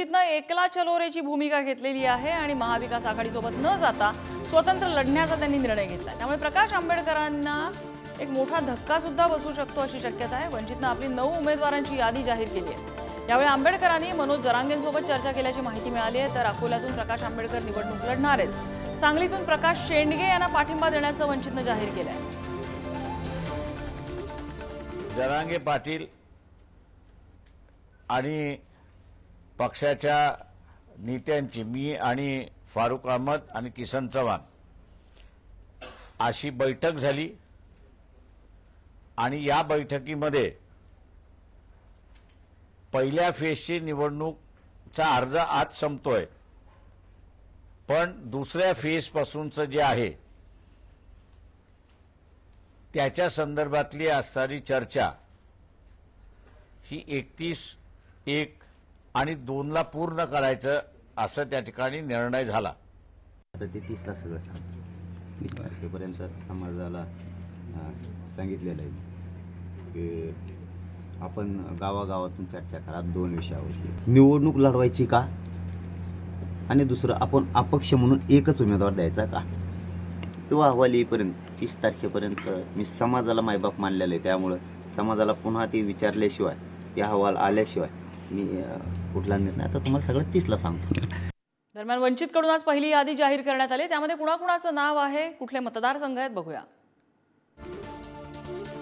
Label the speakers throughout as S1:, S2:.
S1: वंचितनं एकला चलोरेची भूमिका घेतलेली आहे आणि महाविकास आघाडीसोबत न जाता स्वतंत्र लढण्याचा त्यांनी निर्णय घेतला। त्यामुळे प्रकाश आंबेडकरांना एक मोठा धक्का सुद्धा बसू शकतो अशी शक्यता आहे। वंचितनं आपली 9 उमेदवारांची यादी जाहीर केली आहे। यावेळी आंबेडकरांनी मनोज जरांगेंसोबत चर्चा केल्याची माहिती मिळाली आहे। तर अकोल्यातून प्रकाश आंबेडकर निवडणूक लढणार आहेत। सांगलीतून प्रकाश शेंडगे यांना पाठिंबा देण्याचं वंचितनं जाहीर केलं आहे।
S2: जरांगे पाटील आणि पक्षाच्या नेत्यांची मी आणि फारुक अहमद आणि किसन चव्हाण अशी बैठक झाली आणि या बैठकीमध्ये पहिल्या फेजची निवडणूकचा अर्ज आज संपतोय, पण दुसऱ्या फेज पासूनचं जे आहे त्याच्या संदर्भातली असणारी चर्चा ही 31/1 आणि 2ला पूर्ण करायचं असं त्या ठिकाणी निर्णय झाला।
S3: आता ते 30ला सगळं सांगतो। 30 तारखेपर्यंत समाजाला सांगितलेलं आहे की आपण गावागावातून चर्चा करा 2 विषयावर। निवडणूक लढवायची का आणि दुसरं आपण अपक्ष म्हणून एकच उमेदवार द्यायचा का, तो अहवाल येईपर्यंत 30 तारखेपर्यंत मी समाजाला मायबाप मानलेलं आहे। त्यामुळं समाजाला पुन्हा ते विचारल्याशिवाय, ते अहवाल आल्याशिवाय मी कुठला निर्णय आता तुम्हाला सगळं 30ला सांगतो।
S1: दरम्यान वंचितकडून आज पहिली यादी जाहीर करण्यात आली। त्यामध्ये कुणाकुणाचं नाव आहे, कुठले मतदारसंघ आहेत बघूया।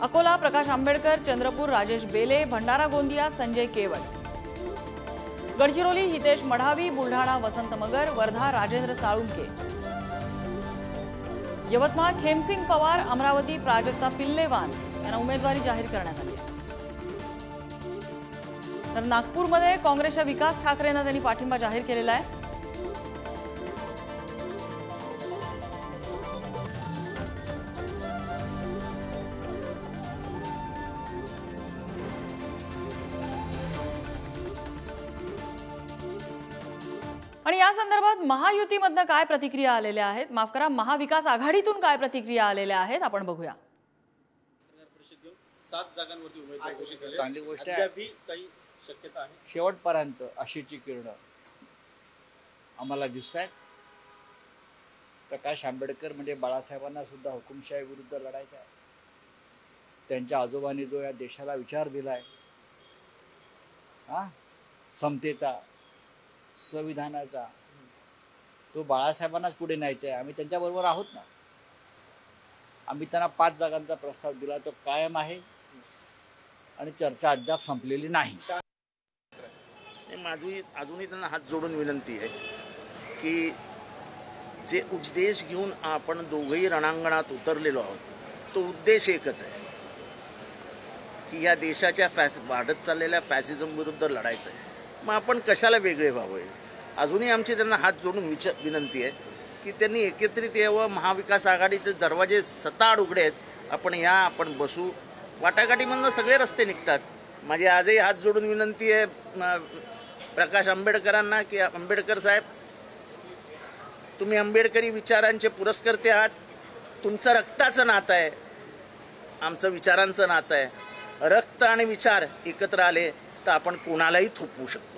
S1: अकोला प्रकाश आंबेडकर, चंद्रपूर राजेश बेले, भंडारा गोंदिया संजय केवल, गडचिरोली हितेश मढावी, बुलढाणा वसंत मगर, वर्धा राजेंद्र साळुंके, यवतमाळ खेमसिंग पवार, अमरावती प्राजक्ता पिल्लेवान यांना उमेदवारी जाहीर करण्यात आली आहे। तर नागपूरमध्ये काँग्रेसच्या विकास ठाकरेंना त्यांनी पाठिंबा जाहीर केलेला आहे। आणि या संदर्भात महायुतीमधनं काय प्रतिक्रिया आलेल्या आहेत, माफ करा महाविकास आघाडीतून काय प्रतिक्रिया आलेल्या आहेत आपण बघूया।
S4: 7 जागांवरती उमेदवार घोषित केले।
S5: चांगली गोष्ट आहे।
S4: अद्यापही काही शक्यता आहे।
S5: शेवटपर्यंत आशेची किरणं आम्हाला दिसत आहेत। प्रकाश आंबेडकर म्हणजे बाळासाहेबांना सुद्धा हुकुमशाही विरुद्ध लढायचं आहे। त्यांच्या आजोबांनी जो या देशाला विचार दिलाय, समतेचा, संविधानाचा, तो बाळासाहेबांनाच पुढे न्यायचा आहे। आम्ही त्यांच्याबरोबर आहोत ना। आम्ही त्यांना 5 जागांचा प्रस्ताव दिला, तो कायम आहे आणि चर्चा अद्याप संपलेली नाही।
S4: माझी अजूनही त्यांना हात जोडून विनंती आहे की जे उद्देश घेऊन आपण दोघेही रणांगणात उतरलेलो आहोत, तो उद्देश एकच आहे की या देशाच्या वाढत चाललेल्या फॅसिझम विरुद्ध लढायचं आहे। मग आपण कशाला वेगळे व्हावे। अजूनही आमची त्यांना हात जोडून विनंती आहे की त्यांनी एकत्रित यावं। महाविकास आघाडीचे दरवाजे सताड उघडे आहेत। आपण या, आपण बसू, वाटाघाटीमधनं सगळे रस्ते निघतात। माझी आजही हात जोडून विनंती आहे प्रकाश आंबेडकरांना की आंबेडकर साहेब, तुम्ही आंबेडकरी विचारांचे पुरस्कर्ते आहात। तुमचं रक्ताचं नातं आहे, आमचं विचारांचं नातं आहे। रक्त आणि विचार एकत्र आले तर आपण कोणालाही थोपवू शकतो।